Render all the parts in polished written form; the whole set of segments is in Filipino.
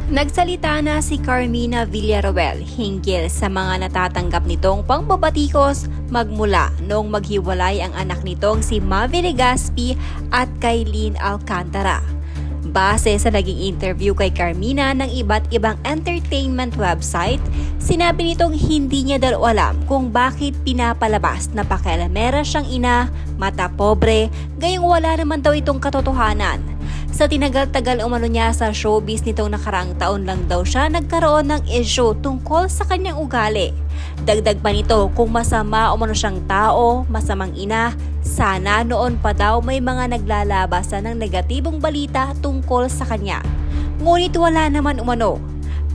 Nagsalita na si Carmina Villaruel hinggil sa mga natatanggap nitong pangbabatikos magmula noong maghiwalay ang anak nitong si Mavi Legaspi at kay Lynn Alcantara. Base sa naging interview kay Carmina ng iba't ibang entertainment website, sinabi nitong hindi niya daw alam kung bakit pinapalabas na pakialamera siyang ina, mata pobre, gayong wala naman daw itong katotohanan. Sa tinagal-tagal umano niya sa showbiz nitong nakarang taon lang daw siya nagkaroon ng issue tungkol sa kanyang ugali. Dagdag pa nito kung masama umano siyang tao, masamang ina, sana noon pa daw may mga naglalabasan ng negatibong balita tungkol sa kanya. Ngunit wala naman umano.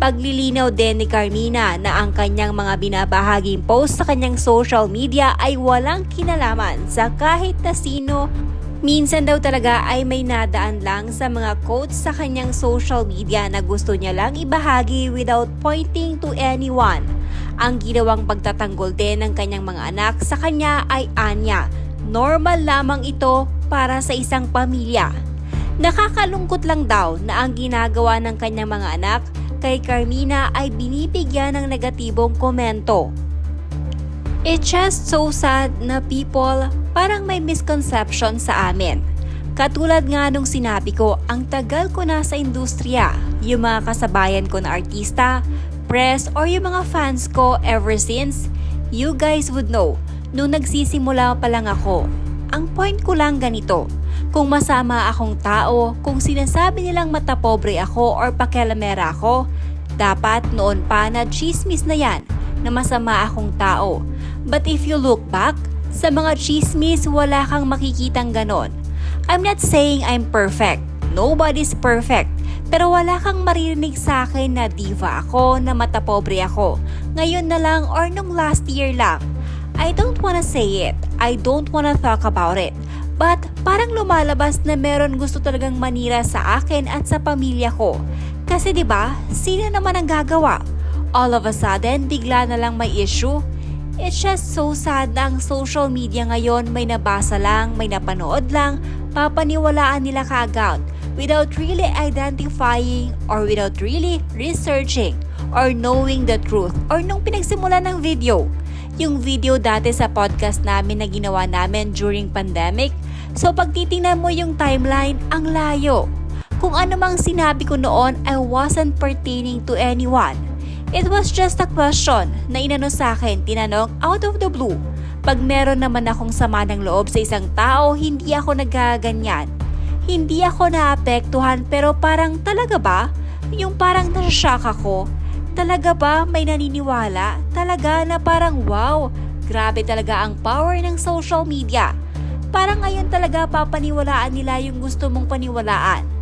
Paglilinaw din ni Carmina na ang kanyang mga binabahaging post sa kanyang social media ay walang kinalaman sa kahit na sino. Minsan daw talaga ay may nadaan lang sa mga quotes sa kanyang social media na gusto niya lang ibahagi without pointing to anyone. Ang ginawang pagtatanggol din ng kanyang mga anak sa kanya ay anya. Normal lamang ito para sa isang pamilya. Nakakalungkot lang daw na ang ginagawa ng kanyang mga anak kay Carmina ay binibigyan ng negatibong komento. It's just so sad na people parang may misconception sa amin. Katulad nga nung sinabi ko, ang tagal ko na sa industriya, yung mga kasabayan ko na artista, press, or yung mga fans ko ever since, you guys would know, nung nagsisimula pa lang ako. Ang point ko lang ganito, kung masama akong tao, kung sinasabi nilang matapobre ako or pakialamera ako, dapat noon pa na chismis na yan, na masama akong tao. But if you look back, sa mga chismis wala kang makikitang ganon. I'm not saying I'm perfect. Nobody's perfect. Pero wala kang maririnig sa akin na diva ako, na matapobre ako. Ngayon na lang or nung last year lang. I don't wanna say it. I don't wanna talk about it. But parang lumalabas na meron gusto talagang manira sa akin at sa pamilya ko. Kasi 'di ba, sino naman ang gagawa? All of a sudden, bigla na lang may issue. It's just so sad na ang social media ngayon may nabasa lang, may napanood lang, papaniwalaan nila kaagad without really identifying or without really researching or knowing the truth or nung pinagsimulan ng video. Yung video dati sa podcast namin na ginawa namin during pandemic, so pag titingnan mo yung timeline, ang layo. Kung ano mang sinabi ko noon, I wasn't pertaining to anyone. It was just a question na inano sa akin, tinanong out of the blue. Pag meron naman akong sama ng loob sa isang tao, hindi ako nagaganyan. Hindi ako naapektuhan pero parang talaga ba? Yung parang nashock ako. Talaga ba may naniniwala? Talaga na parang wow, grabe talaga ang power ng social media. Parang ngayon talaga papaniwalaan nila yung gusto mong paniwalaan.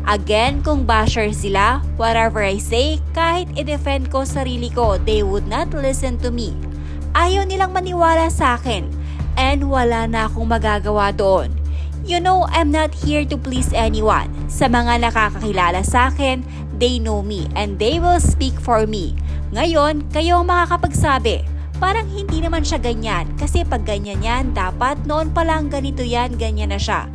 Again, kung basher sila, whatever I say, kahit i-defend ko sarili ko, they would not listen to me. Ayaw nilang maniwala sa akin, and wala na akong magagawa doon. You know, I'm not here to please anyone. Sa mga nakakakilala sa akin, they know me, and they will speak for me. Ngayon, kayo ang makakapagsabi, parang hindi naman siya ganyan, kasi pag ganyan yan, dapat noon pa lang ganito yan, ganyan na siya.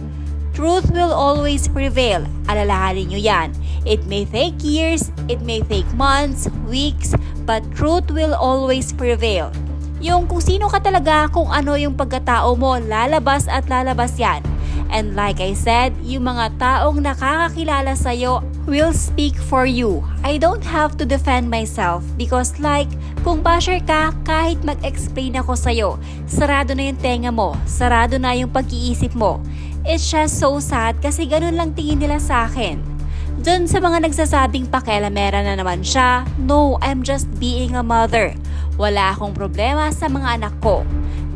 Truth will always prevail. Alalahanin nyo yan. It may take years, it may take months, weeks, but truth will always prevail. Yung kung sino ka talaga, kung ano yung pagkatao mo, lalabas at lalabas yan. And like I said, yung mga taong nakakakilala sa'yo will speak for you. I don't have to defend myself because like, kung basher ka, kahit mag-explain ako sa'yo, sarado na yung tenga mo, sarado na yung pag-iisip mo. It's just so sad kasi ganun lang tingin nila sa akin. Dun sa mga nagsasabing pakialamera na naman siya, no, I'm just being a mother. Wala akong problema sa mga anak ko.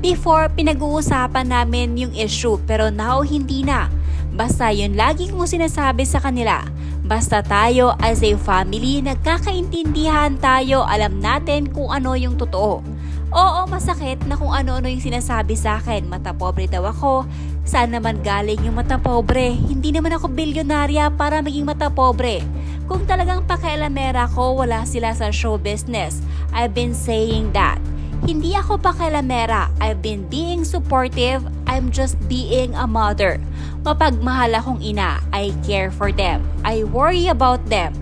Before, pinag-uusapan namin yung issue pero now hindi na. Basta yun lagi kong sinasabi sa kanila. Basta tayo as a family, nagkakaintindihan tayo, alam natin kung ano yung totoo. Oo, masakit na kung ano-ano yung sinasabi sa akin. Matapobre daw ako. Saan naman galing yung matapobre? Hindi naman ako bilyonarya para maging matapobre. Kung talagang pakialamera ko, wala sila sa show business. I've been saying that. Hindi ako pakialamera. I've been being supportive. I'm just being a mother. Mapagmahal akong ina. I care for them. I worry about them.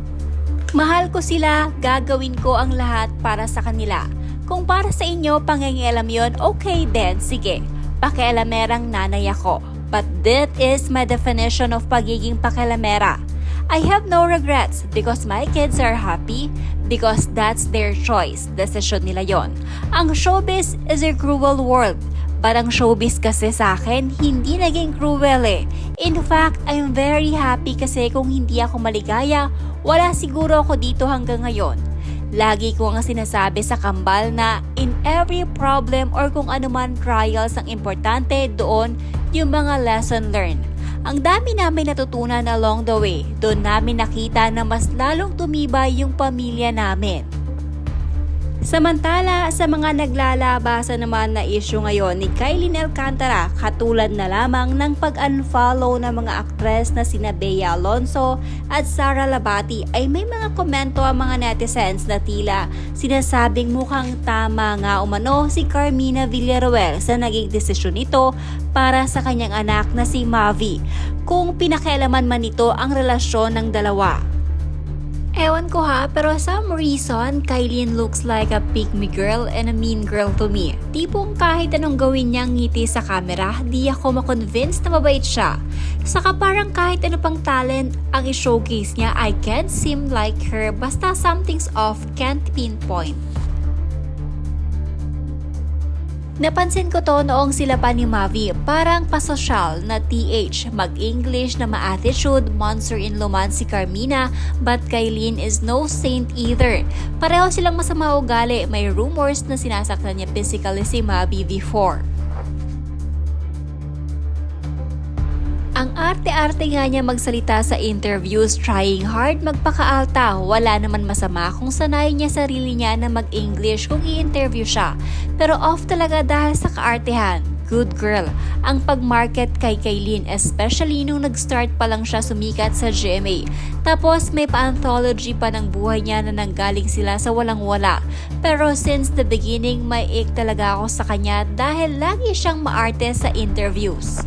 Mahal ko sila, gagawin ko ang lahat para sa kanila. Kung para sa inyo pangingialam yon, okay din, sige. Pakialamerang nanay ako. But that is my definition of pagiging pakialamera. I have no regrets because my kids are happy because that's their choice. Desisyon nila yon. Ang showbiz is a cruel world. But ang showbiz kasi sa akin, hindi naging cruel eh. In fact, I'm very happy kasi kung hindi ako maligaya, wala siguro ako dito hanggang ngayon. Lagi ko nga sinasabi sa kambal na in every problem or kung anuman trials ang importante doon yung mga lesson learned. Ang dami namin natutunan along the way. Doon namin nakita na mas lalong tumibay yung pamilya namin. Samantala, sa mga naglalabasan naman na issue ngayon ni Kylene Alcantara, katulad na lamang ng pag-unfollow ng mga aktres na sina Bea Alonzo at Sara Labati ay may mga komento ang mga netizens na tila sinasabing mukhang tama nga umano si Carmina Villaruel sa naging desisyon nito para sa kanyang anak na si Mavi, kung pinakialaman man nito ang relasyon ng dalawa. Ewan ko ha, pero some reason, Kylene looks like a pick-me girl and a mean girl to me. Tipong kahit anong gawin niyang ngiti sa camera, di ako makonvince na mabait siya. Saka parang kahit ano pang talent ang i-showcase niya, I can't seem like her, basta something's off, can't pinpoint. Napansin ko to noong sila pa ni Mavi, parang pasosyal na TH, mag-English na ma-attitude, monster-in-law man si Carmina, but Kylene is no saint either. Pareho silang masama ugali, may rumors na sinasaktan niya physically si Mavi before. Ang arte-arte nga niya magsalita sa interviews, trying hard magpakaalta. Wala naman masama kung sanayin niya sarili niya na mag-English kung i-interview siya. Pero off talaga dahil sa kaartehan. Good girl. Ang pag-market kay Kylene, especially nung nag-start pa lang siya sumikat sa GMA. Tapos may pa-anthology pa ng buhay niya na nanggaling sila sa walang-wala. Pero since the beginning, may ick talaga ako sa kanya dahil lagi siyang maarte sa interviews.